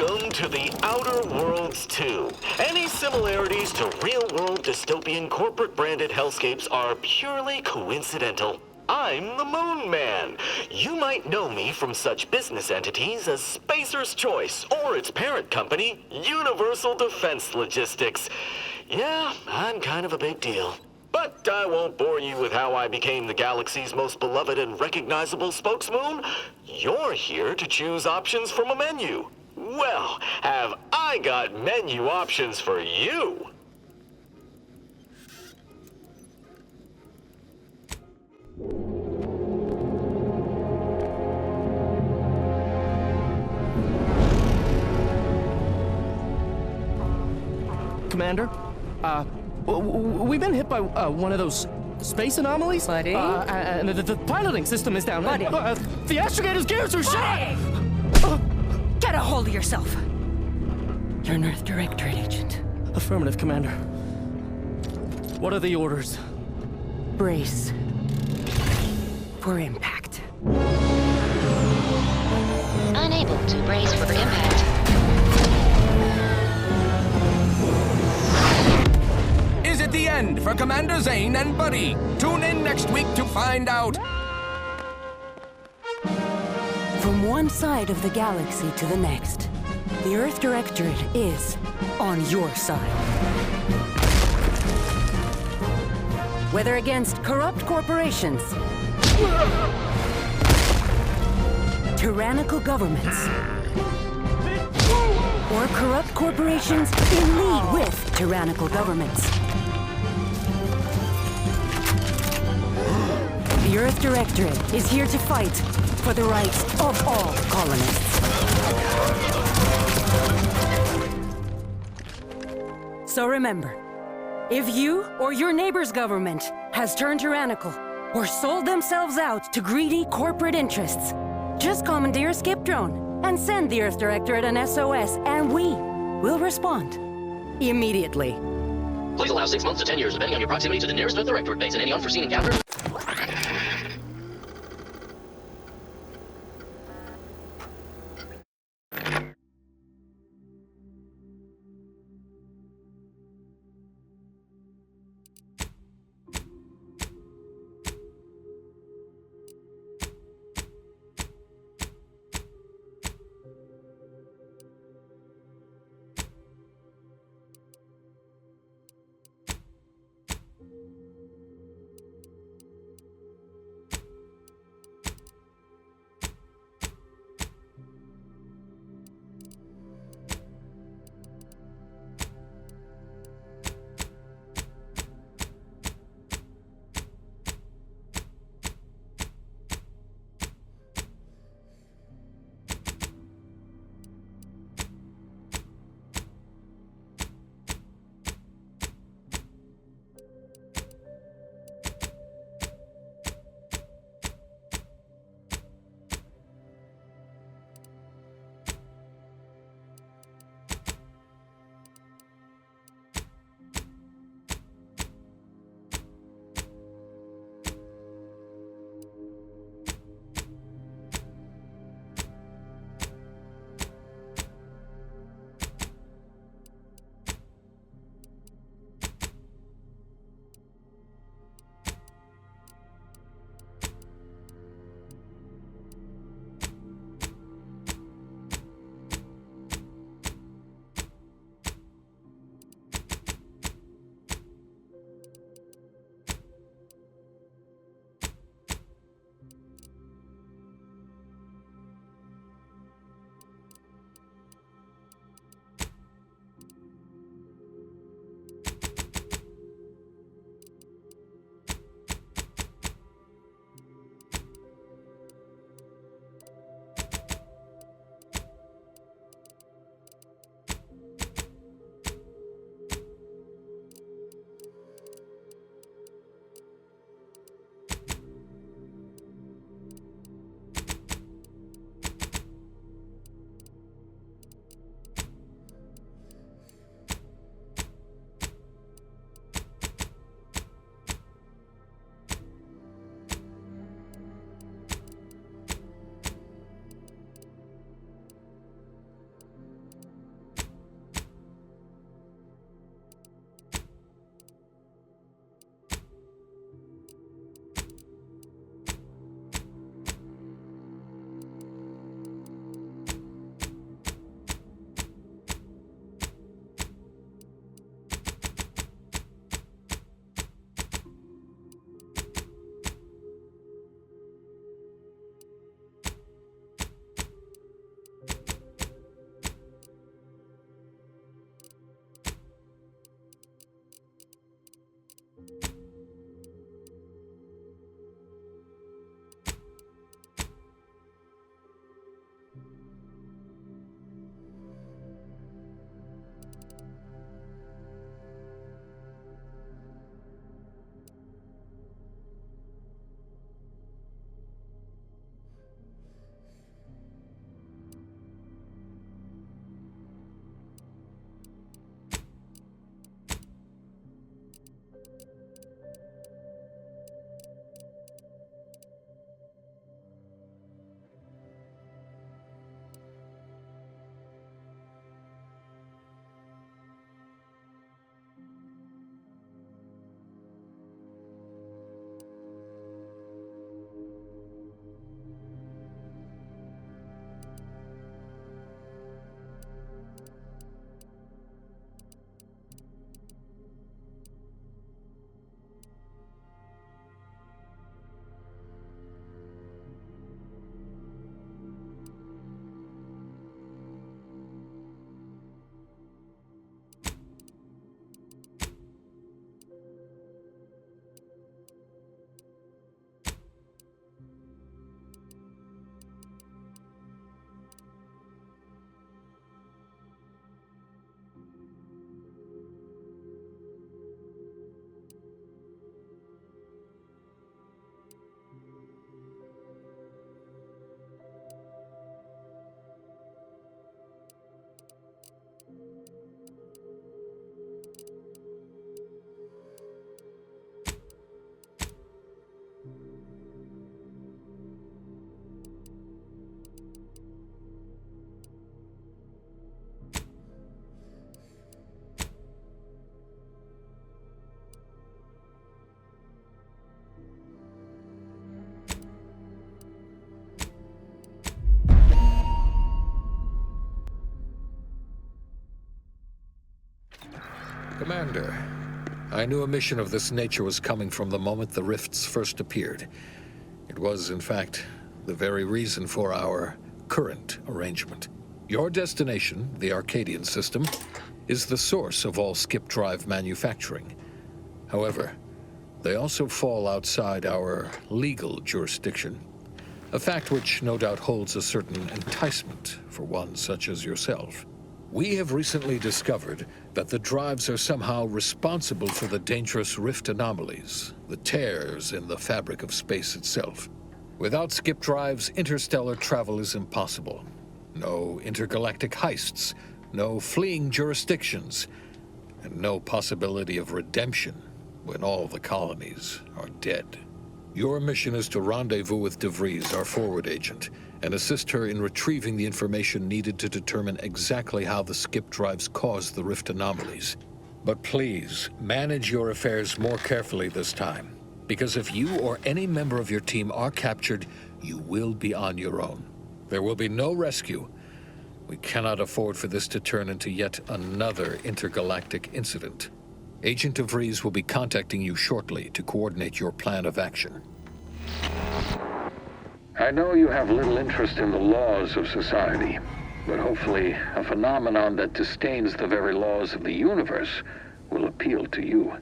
Welcome to the Outer Worlds 2. Any similarities to real-world dystopian corporate-branded hellscapes are purely coincidental. I'm the Moon Man. You might know me from such business entities as Spacer's Choice or its parent company, Universal Defense Logistics. Yeah, I'm kind of a big deal. But I won't bore you with how I became the galaxy's most beloved and recognizable spokesmoon. You're here to choose options from a menu. Well, have I got menu options for you? Commander, we've been hit by one of those space anomalies. Buddy? And the piloting system is down. Buddy? The astrogator's gears are shot! Get a hold of yourself! You're an Earth Directorate Agent. Affirmative, Commander. What are the orders? Brace for impact. Unable to brace for impact. Is it the end for Commander Zane and Buddy? Tune in next week to find out. From one side of the galaxy to the next, the Earth Directorate is on your side. Whether against corrupt corporations, tyrannical governments, or corrupt corporations in league with tyrannical governments, the Earth Directorate is here to fight for the rights of all colonists. So remember, if you or your neighbor's government has turned tyrannical or sold themselves out to greedy corporate interests, just commandeer a skip drone and send the Earth Directorate an SOS, and we will respond immediately. Please allow 6 months to 10 years, depending on your proximity to the nearest Earth Directorate base and any unforeseen encounters. I knew a mission of this nature was coming from the moment the rifts first appeared. It was, in fact, the very reason for our current arrangement. Your destination, the Arcadian system, is the source of all skip drive manufacturing. However, they also fall outside our legal jurisdiction, a fact which no doubt holds a certain enticement for one such as yourself. We have recently discovered that the drives are somehow responsible for the dangerous rift anomalies, the tears in the fabric of space itself. Without skip drives, interstellar travel is impossible. No intergalactic heists, no fleeing jurisdictions, and no possibility of redemption when all the colonies are dead. Your mission is to rendezvous with DeVries, our forward agent, and assist her in retrieving the information needed to determine exactly how the skip drives cause the rift anomalies. But please, manage your affairs more carefully this time, because if you or any member of your team are captured, you will be on your own. There will be no rescue. We cannot afford for this to turn into yet another intergalactic incident. Agent DeVries will be contacting you shortly to coordinate your plan of action. I know you have little interest in the laws of society, but hopefully a phenomenon that disdains the very laws of the universe will appeal to you.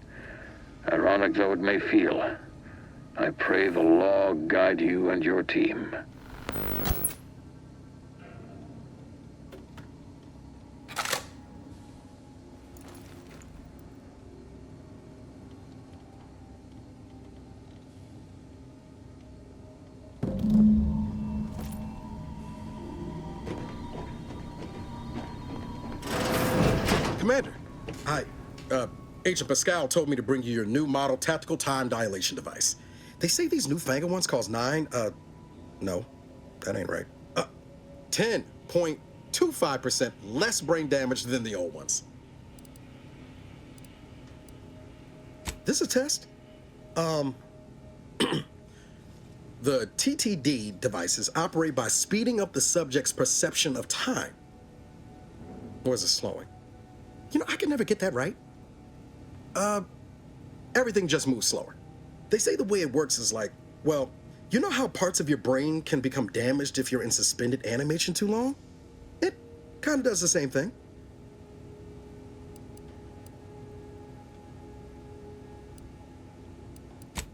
Ironic though it may feel, I pray the law guide you and your team. Commander, Agent Pascal told me to bring you your new model tactical time dilation device. They say these newfangled ones cause no, that ain't right. 10.25% less brain damage than the old ones. This a test? The TTD devices operate by speeding up the subject's perception of time. Or is it slowing? You know, I can never get that right. Everything just moves slower. They say the way it works is like, well, you know how parts of your brain can become damaged if you're in suspended animation too long? It kind of does the same thing.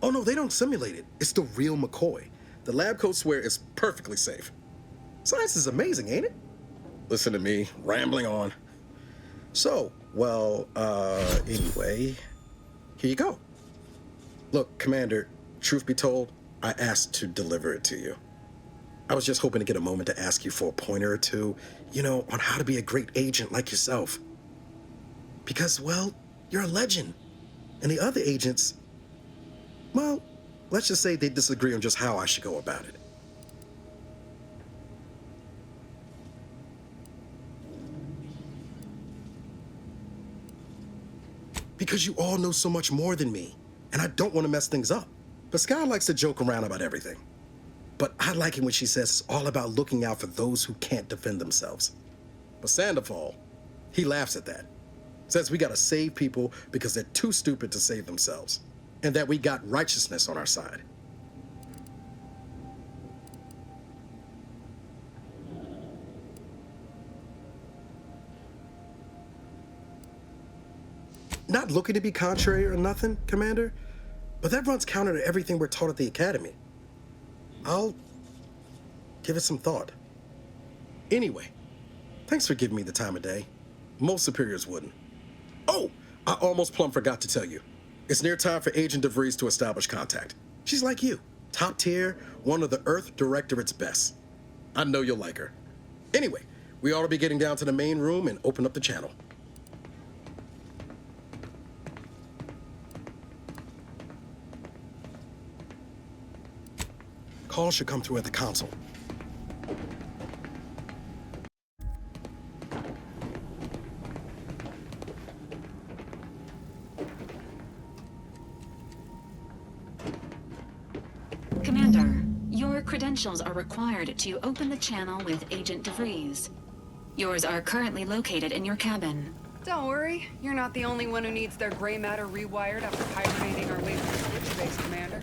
Oh no, they don't simulate it. It's the real McCoy. The lab coats swear it's perfectly safe. Science is amazing, ain't it? Listen to me, rambling on. So, well, anyway, here you go. Look, Commander, truth be told, I asked to deliver it to you. I was just hoping to get a moment to ask you for a pointer or two, you know, on how to be a great agent like yourself. Because, well, you're a legend. And the other agents, well, let's just say they disagree on just how I should go about it. Because you all know so much more than me, and I don't want to mess things up. Pascal likes to joke around about everything. But I like it when she says it's all about looking out for those who can't defend themselves. But Sandoval, he laughs at that. Says we gotta save people because they're too stupid to save themselves. And that we got righteousness on our side. Not looking to be contrary or nothing, Commander, but that runs counter to everything we're taught at the Academy. I'll give it some thought. Anyway, thanks for giving me the time of day. Most superiors wouldn't. Oh, I almost plumb forgot to tell you. It's near time for Agent DeVries to establish contact. She's like you, top tier, one of the Earth Directorate's best. I know you'll like her. Anyway, we ought to be getting down to the main room and open up the channel. Call should come through at the console. Commander, your credentials are required to open the channel with Agent DeVries. Yours are currently located in your cabin. Don't worry, you're not the only one who needs their gray matter rewired after hibernating our way through Switch Base, Commander.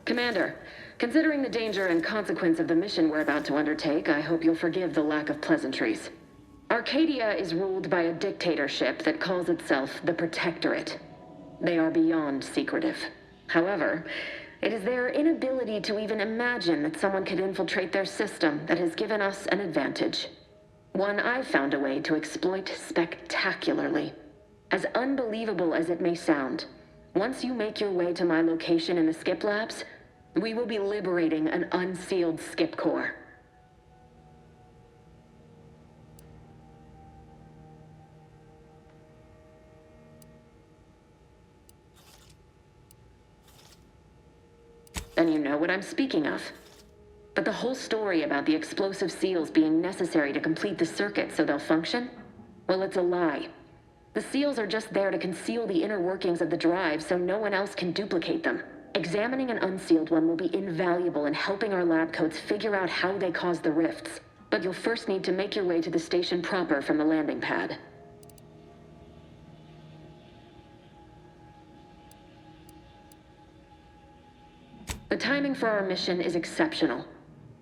Commander, considering the danger and consequence of the mission we're about to undertake, I hope you'll forgive the lack of pleasantries. Arcadia is ruled by a dictatorship that calls itself the Protectorate. They are beyond secretive. However, it is their inability to even imagine that someone could infiltrate their system that has given us an advantage. One I've found a way to exploit spectacularly. As unbelievable as it may sound, once you make your way to my location in the Skip Labs, we will be liberating an unsealed Skip Core. And you know what I'm speaking of. But the whole story about the explosive seals being necessary to complete the circuit so they'll function? Well, it's a lie. The seals are just there to conceal the inner workings of the drive so no one else can duplicate them. Examining an unsealed one will be invaluable in helping our lab coats figure out how they cause the rifts. But you'll first need to make your way to the station proper from the landing pad. The timing for our mission is exceptional.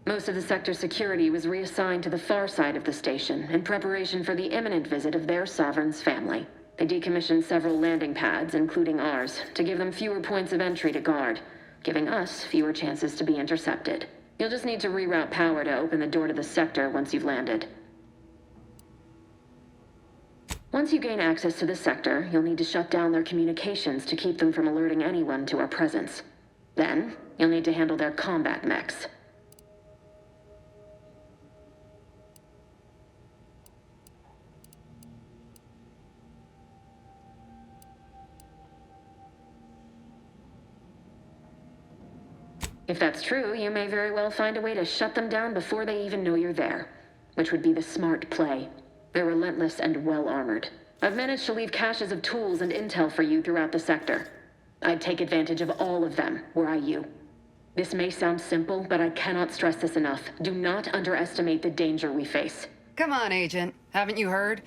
Most of the sector's security was reassigned to the far side of the station in preparation for the imminent visit of their sovereign's family. They decommissioned several landing pads, including ours, to give them fewer points of entry to guard, giving us fewer chances to be intercepted. You'll just need to reroute power to open the door to the sector once you've landed. Once you gain access to the sector, you'll need to shut down their communications to keep them from alerting anyone to our presence. Then, you'll need to handle their combat mechs. If that's true, you may very well find a way to shut them down before they even know you're there, which would be the smart play. They're relentless and well-armored. I've managed to leave caches of tools and intel for you throughout the sector. I'd take advantage of all of them, were I you. This may sound simple, but I cannot stress this enough. Do not underestimate the danger we face. Come on, Agent. Haven't you heard?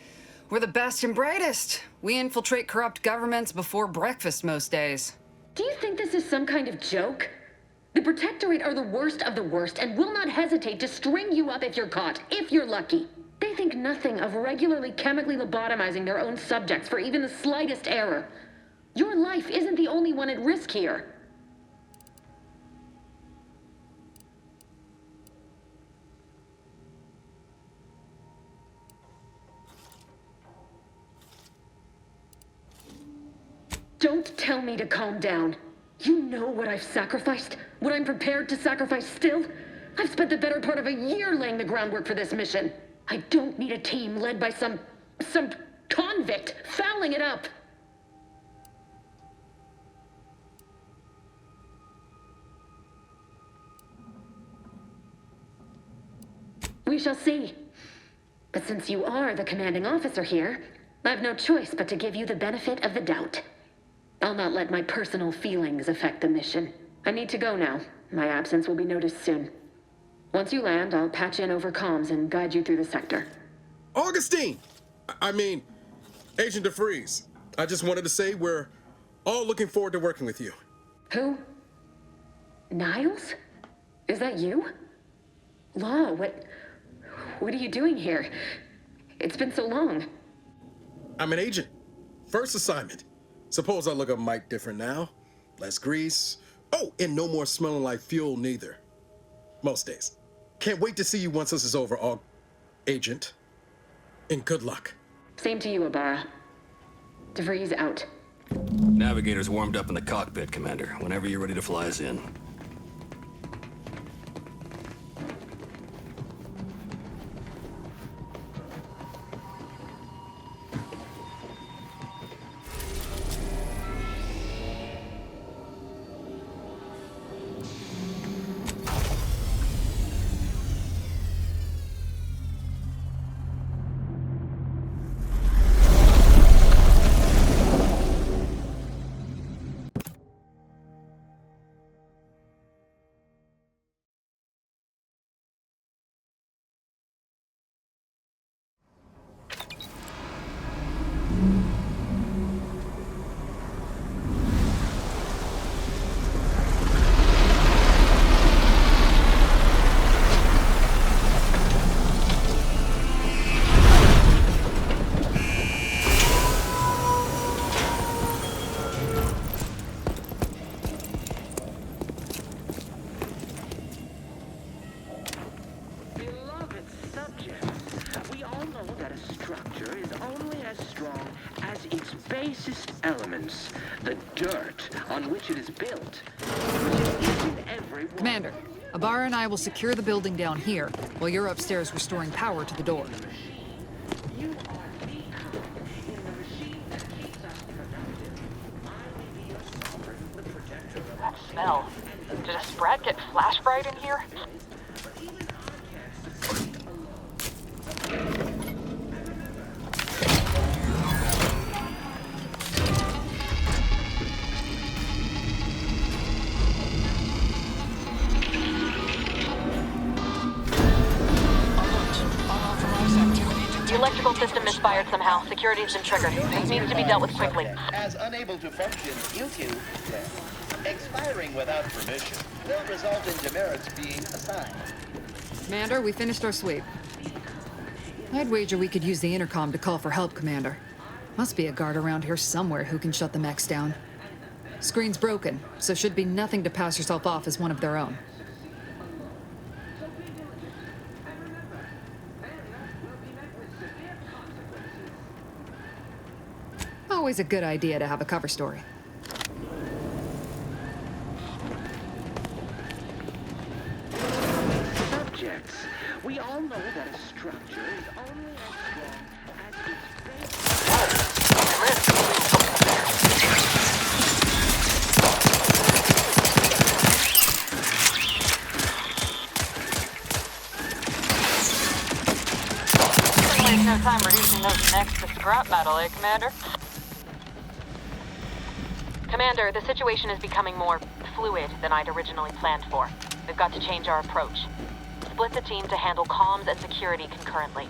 We're the best and brightest. We infiltrate corrupt governments before breakfast most days. Do you think this is some kind of joke? The Protectorate are the worst of the worst and will not hesitate to string you up if you're caught, if you're lucky. They think nothing of regularly chemically lobotomizing their own subjects for even the slightest error. Your life isn't the only one at risk here. Don't tell me to calm down. You know what I've sacrificed? What I'm prepared to sacrifice still? I've spent the better part of a year laying the groundwork for this mission. I don't need a team led by some convict fouling it up. We shall see. But since you are the commanding officer here, I've no choice but to give you the benefit of the doubt. I'll not let my personal feelings affect the mission. I need to go now. My absence will be noticed soon. Once you land, I'll patch in over comms and guide you through the sector. Augustine! Agent DeFreeze. I just wanted to say we're all looking forward to working with you. Who? Niles? Is that you? Law, what are you doing here? It's been so long. I'm an agent. First assignment. Suppose I look a mite different now. Less grease. Oh, and no more smelling like fuel neither. Most days. Can't wait to see you once this is over, Agent. And good luck. Same to you, Ibarra. DeVries out. Navigator's warmed up in the cockpit, Commander. Whenever you're ready to fly us in. The dirt on which it is built. Commander, Ibarra and I will secure the building down here, while you're upstairs restoring power to the door. That smell. Did a Sprat get flash fried in here? The electrical system misfired somehow. Security's been triggered. This needs to be dealt with quickly. As unable to function due to expiring without permission will result in demerits being assigned. Commander, we finished our sweep. I'd wager we could use the intercom to call for help, Commander. Must be a guard around here somewhere who can shut the mechs down. Screen's broken, so should be nothing to pass yourself off as one of their own. Always a good idea to have a cover story. Subjects, we all know that a structure is only as strong as its base. There's no time reducing those necks to scrap metal, eh, Commander? Commander, the situation is becoming more fluid than I'd originally planned for. We've got to change our approach. Split the team to handle comms and security concurrently.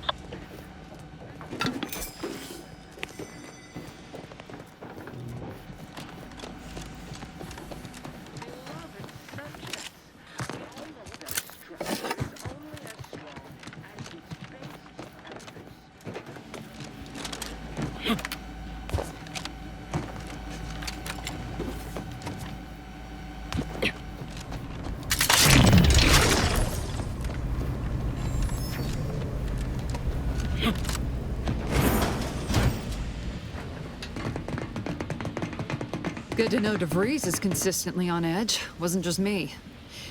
Good to know DeVries is consistently on edge. Wasn't just me.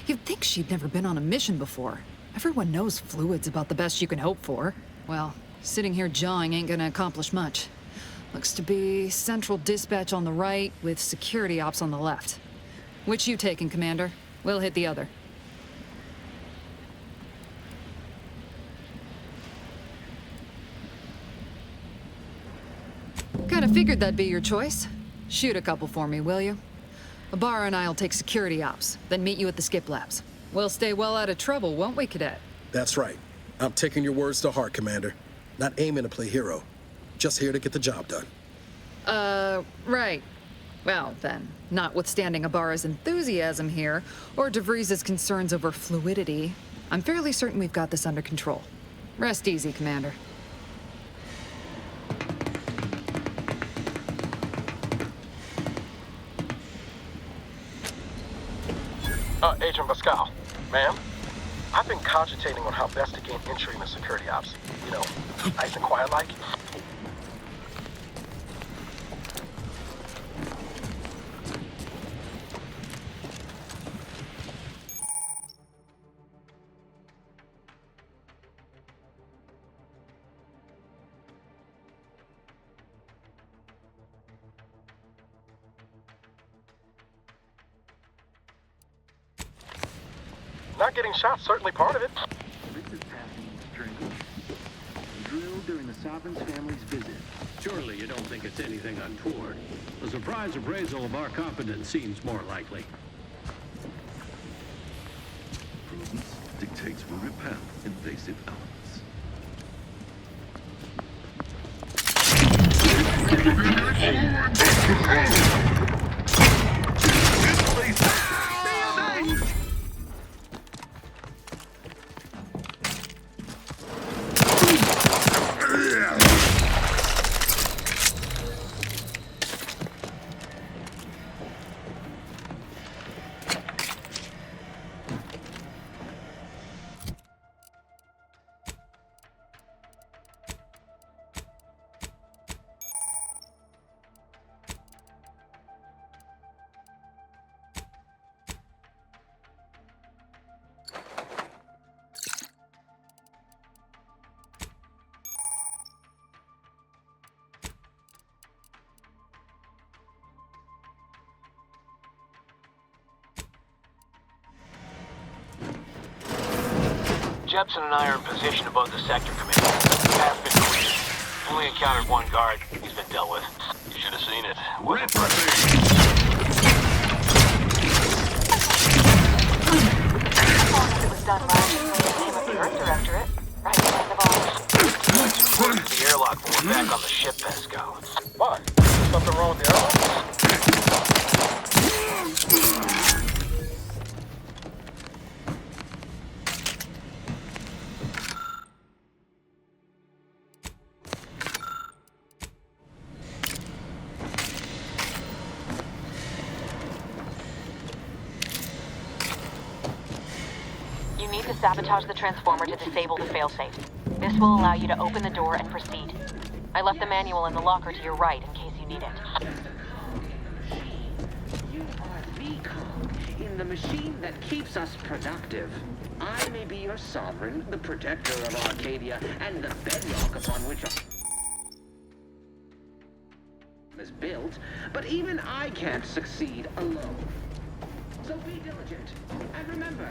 You'd think she'd never been on a mission before. Everyone knows fluid's about the best you can hope for. Well, sitting here jawing ain't gonna accomplish much. Looks to be central dispatch on the right with security ops on the left. Which you taking, Commander? We'll hit the other. Kinda figured that'd be your choice. Shoot a couple for me, will you? Ibarra and I'll take security ops, then meet you at the skip labs. We'll stay well out of trouble, won't we, Cadet? That's right. I'm taking your words to heart, Commander. Not aiming to play hero. Just here to get the job done. Right. Well, then, notwithstanding Ibarra's enthusiasm here, or DeVries' concerns over fluidity, I'm fairly certain we've got this under control. Rest easy, Commander. Agent Pascal. Ma'am? I've been cogitating on how best to gain entry into security ops. You know, nice and quiet like. Not getting shot, certainly part of it. This is passing string. Drilled during the Sovereign's family's visit. Surely you don't think it's anything untoward. A surprise appraisal of our competence seems more likely. Prudence dictates we repel invasive elements. Jepson and I are in position above the sector command. Path been cleared. Only encountered one guard. He's been dealt with. You should have seen it. Wasn't It was done last in the name of the Earth Directorate, right at the end of all. the airlock when we're back on the ship, Pascal. Why? Something wrong with the airlock? You need to sabotage the transformer to disable the failsafe. This will allow you to open the door and proceed. I left the manual in the locker to your right in case you need it. You are the cog in the machine that keeps us productive. I may be your sovereign, the protector of Arcadia, and the bedrock upon which is built, but even I can't succeed alone. So be diligent, and remember,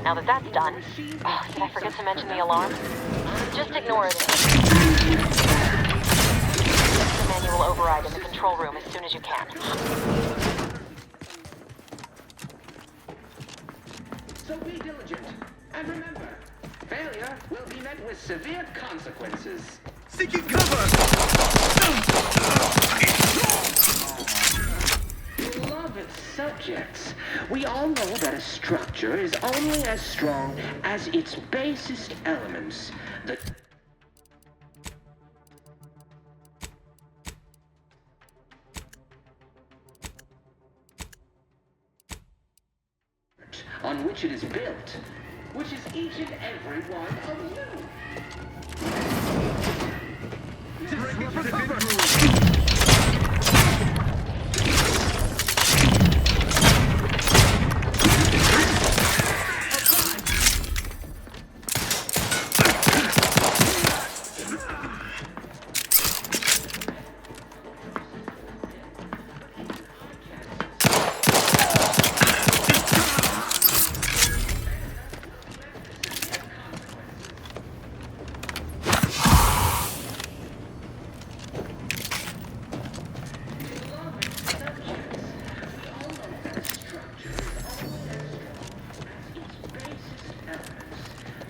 Now that that's done, did I forget to mention the alarm? Just ignore it. Get the manual override in the control room as soon as you can. so be diligent, and remember, failure will be met with severe consequences. Seeking cover! Beloved subjects, we all know that a structure is only as strong as its basest elements. The on which it is built, which is each and every one of you.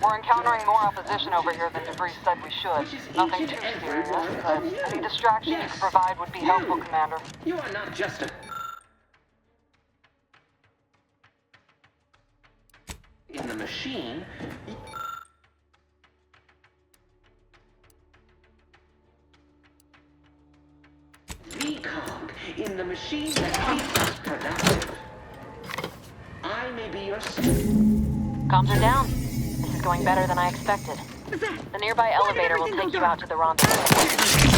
We're encountering more opposition over here than Debris said we should. Nothing too serious, but any distraction you could provide would be helpful, Commander. You are not just a... in the machine... cog in the machine that keeps us productive. I may be your... Comms are down. This is going better than I expected. The nearby elevator will take you out to the rendezvous.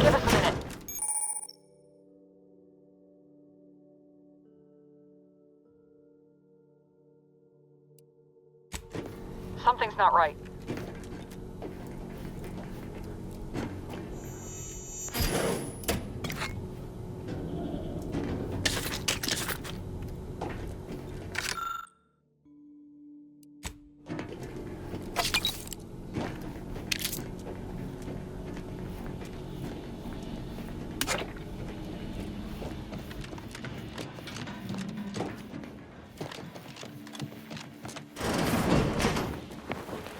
Give us a minute. Something's not right.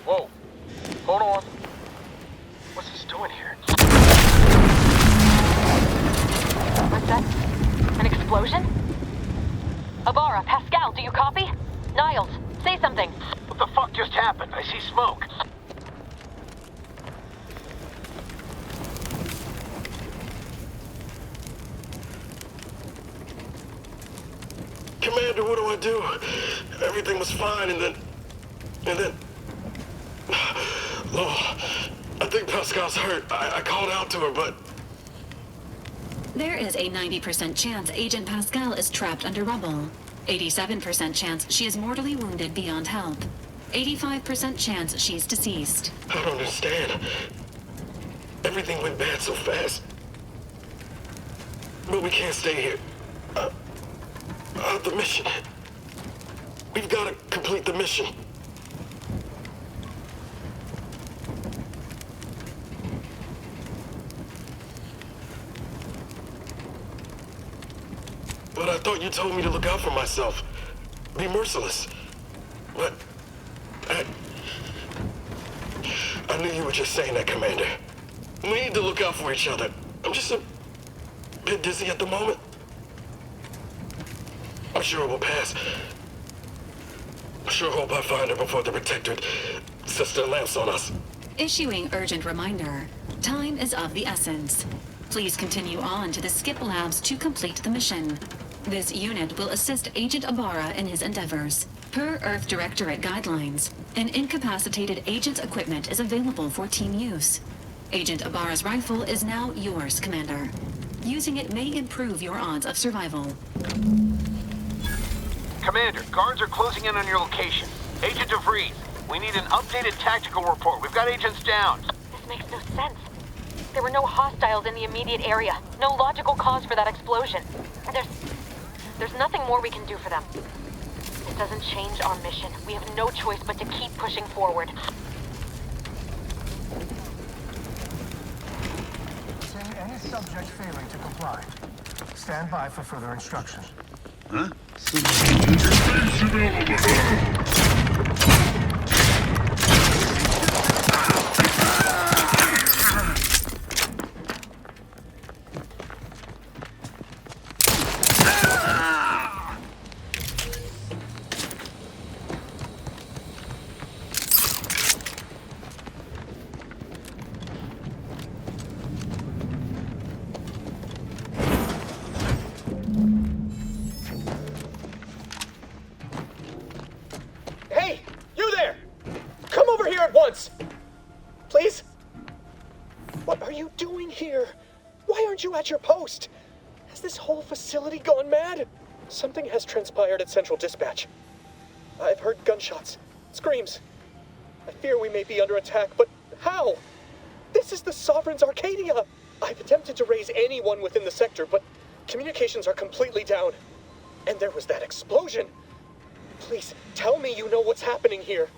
Whoa. Hold on. What's this doing here? What's that? An explosion? Abara, Pascal, do you copy? Niles, say something. What the fuck just happened? I see smoke. Commander, what do I do? Everything was fine, and then... Oh, I think Pascal's hurt. I called out to her, but... There is a 90% chance Agent Pascal is trapped under rubble. 87% chance she is mortally wounded beyond help. 85% chance she's deceased. I don't understand. Everything went bad so fast. But we can't stay here. The mission. We've got to complete the mission. But I thought you told me to look out for myself. Be merciless. But... I knew you were just saying that, Commander. We need to look out for each other. I'm just a bit dizzy at the moment. I'm sure it will pass. I sure hope I find her before the Protectorate sets their lamps on us. Issuing urgent reminder. Time is of the essence. Please continue on to the Skip Labs to complete the mission. This unit will assist Agent Abara in his endeavors. Per Earth Directorate guidelines, an incapacitated agent's equipment is available for team use. Agent Abara's rifle is now yours, Commander. Using it may improve your odds of survival. Commander, guards are closing in on your location. Agent DeVries, we need an updated tactical report. We've got agents down. This makes no sense. There were no hostiles in the immediate area. No logical cause for that explosion. There's nothing more we can do for them. This doesn't change our mission. We have no choice but to keep pushing forward. Seeing any subject failing to comply. Stand by for further instruction. Huh? Infiltration element! Please? What are you doing here? Why aren't you at your post? Has this whole facility gone mad? Something has transpired at Central Dispatch. I've heard gunshots, screams, I fear we may be under attack, but how? This is the Sovereign's Arcadia! I've attempted to raise anyone within the sector, but communications are completely down. And there was that explosion! Please, tell me you know what's happening here.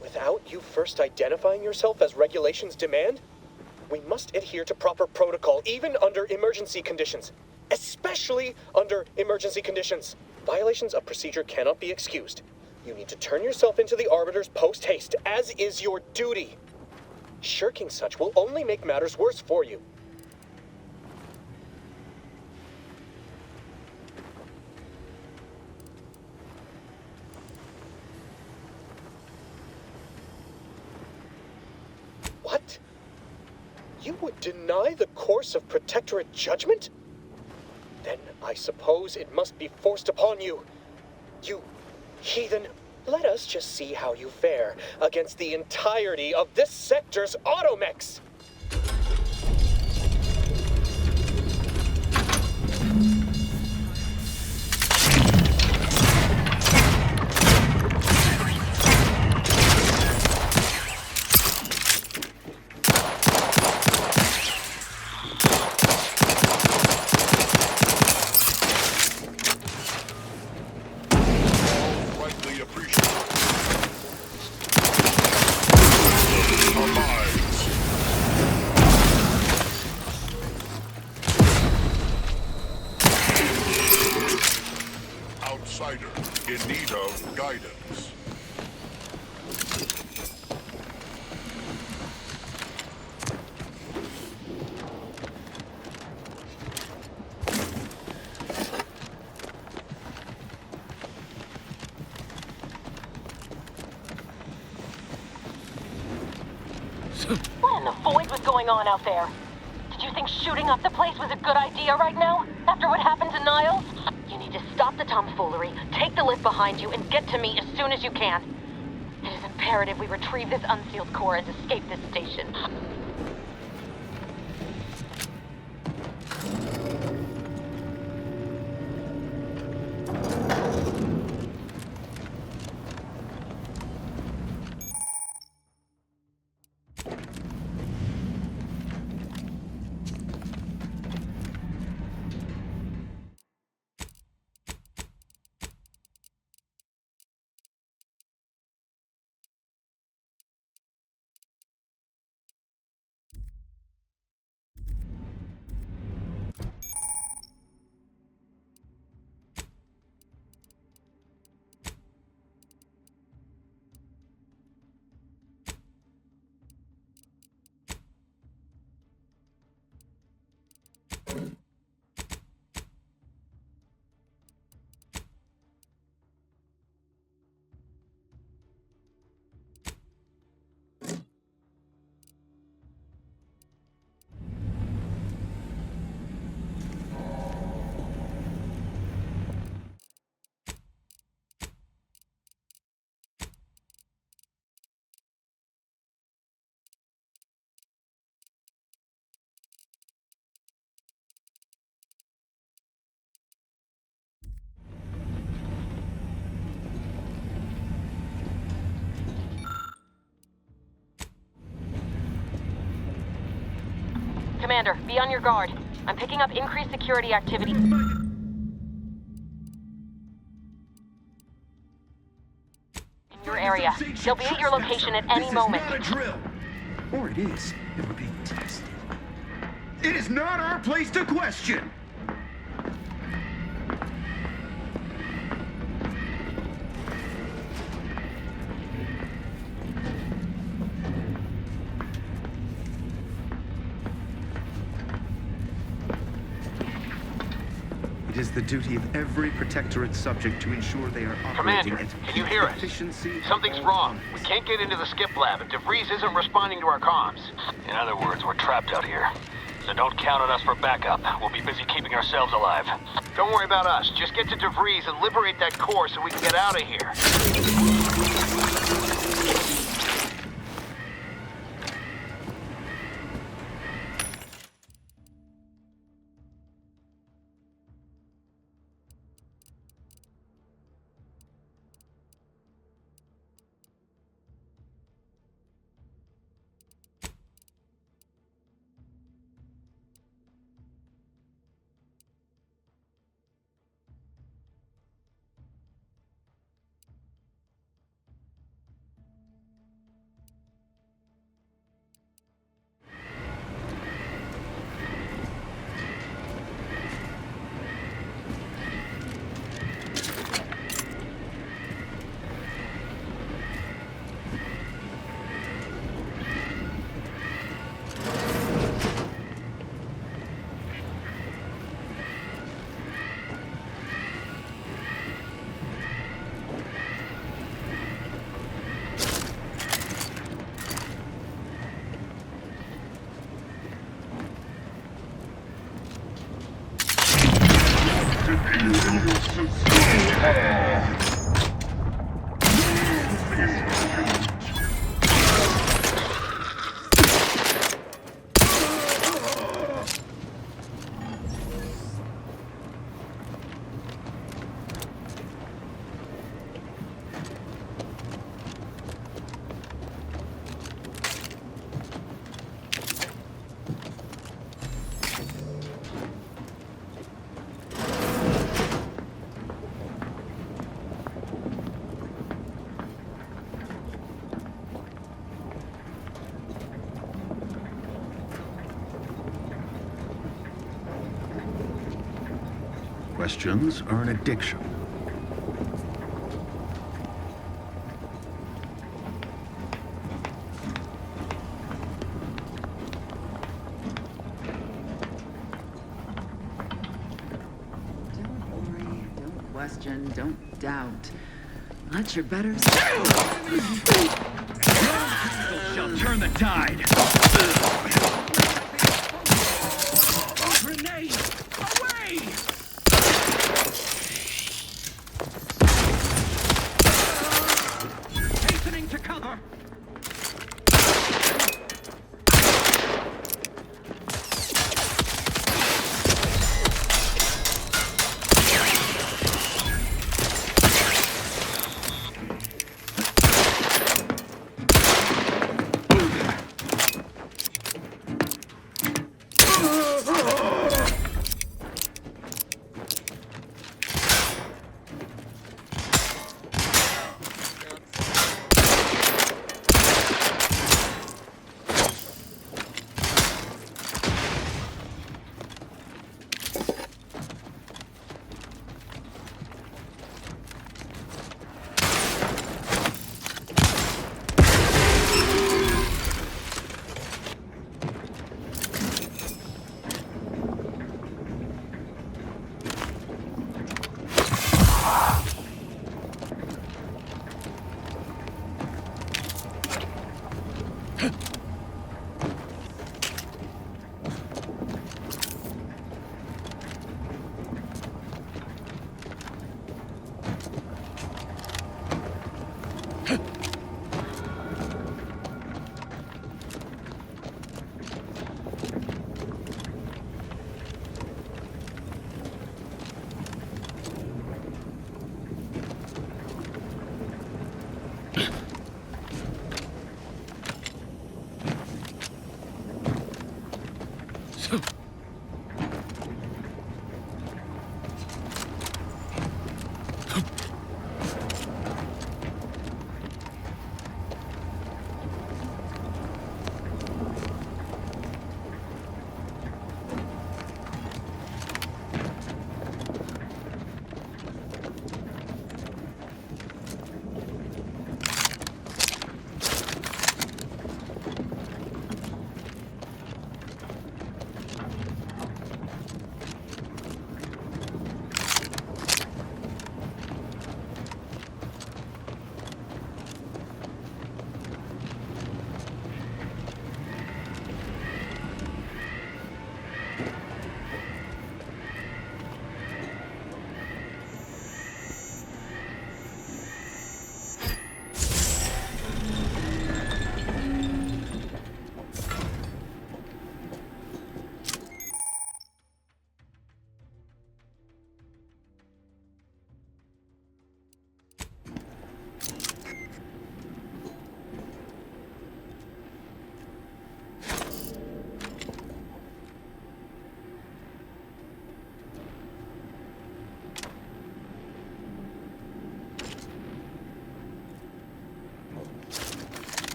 Without you first identifying yourself as regulations demand, we must adhere to proper protocol, even under emergency conditions. Especially under emergency conditions. Violations of procedure cannot be excused. You need to turn yourself into the Arbiters post-haste, as is your duty. Shirking such will only make matters worse for you. What? You would deny the course of Protectorate judgment? Then I suppose it must be forced upon you. You heathen. Let us just see how you fare against the entirety of this sector's automechs. In need of guidance. What in the void was going on out there? Did you think shooting up the place was a good idea right now? After what happened to Niles? You need to stop the tomfoolery, take the lift behind you, and get to me as soon as you can. It is imperative we retrieve this unsealed core and escape this station. Commander, be on your guard. I'm picking up increased security activity. In your area. They'll be at your location at any moment. This is not a drill. Or it is. If we're being tested. It is not our place to question. It is the duty of every Protectorate subject to ensure they are operating Commander, at can you hear us? efficiency. Something's wrong. We can't get into the skip lab, and DeVries isn't responding to our comms. In other words, we're trapped out here. So don't count on us for backup. We'll be busy keeping ourselves alive. Don't worry about us. Just get to DeVries and liberate that core so we can get out of here. questions are an addiction. Don't doubt. Let your betters. Shall turn the tide. Grenade! Away! Hastening to cover.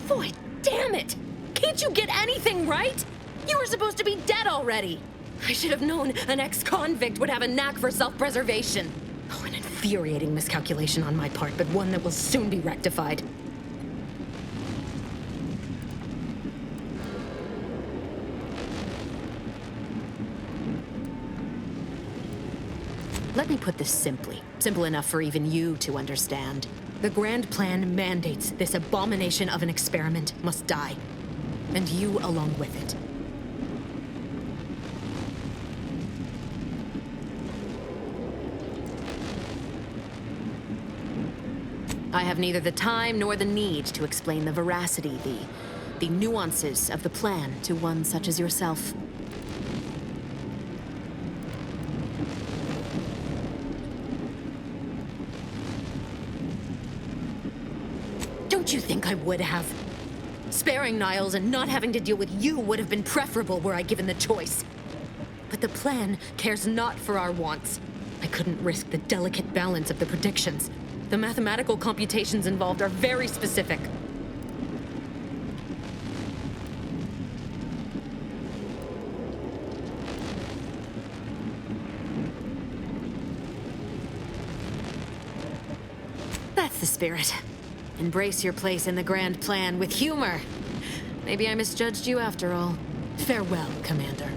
Boy, damn it! Can't you get anything right? You were supposed to be dead already. I should have known an ex-convict would have a knack for self-preservation. Oh, an infuriating miscalculation on my part, but one that will soon be rectified. Let me put this simply. Simple enough for even you to understand. The grand plan mandates this abomination of an experiment must die. And you along with it. I have neither the time nor the need to explain the veracity, the nuances of the plan to one such as yourself. Don't you think I would have? Sparing Niles and not having to deal with you would have been preferable were I given the choice. But the plan cares not for our wants. I couldn't risk the delicate balance of the predictions. The mathematical computations involved are very specific. That's the spirit. Embrace your place in the grand plan with humor. Maybe I misjudged you after all. Farewell, Commander.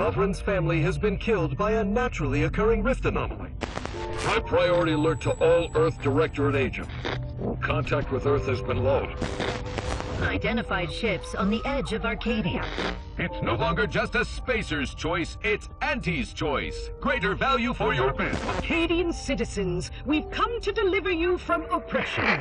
Sovereign's family has been killed by a naturally occurring rift anomaly. High priority alert to all Earth Directorate Agent. Contact with Earth has been low. Identified ships on the edge of Arcadia. It's no longer just a spacer's choice, it's Auntie's choice. Greater value for your men. Arcadian citizens, we've come to deliver you from oppression.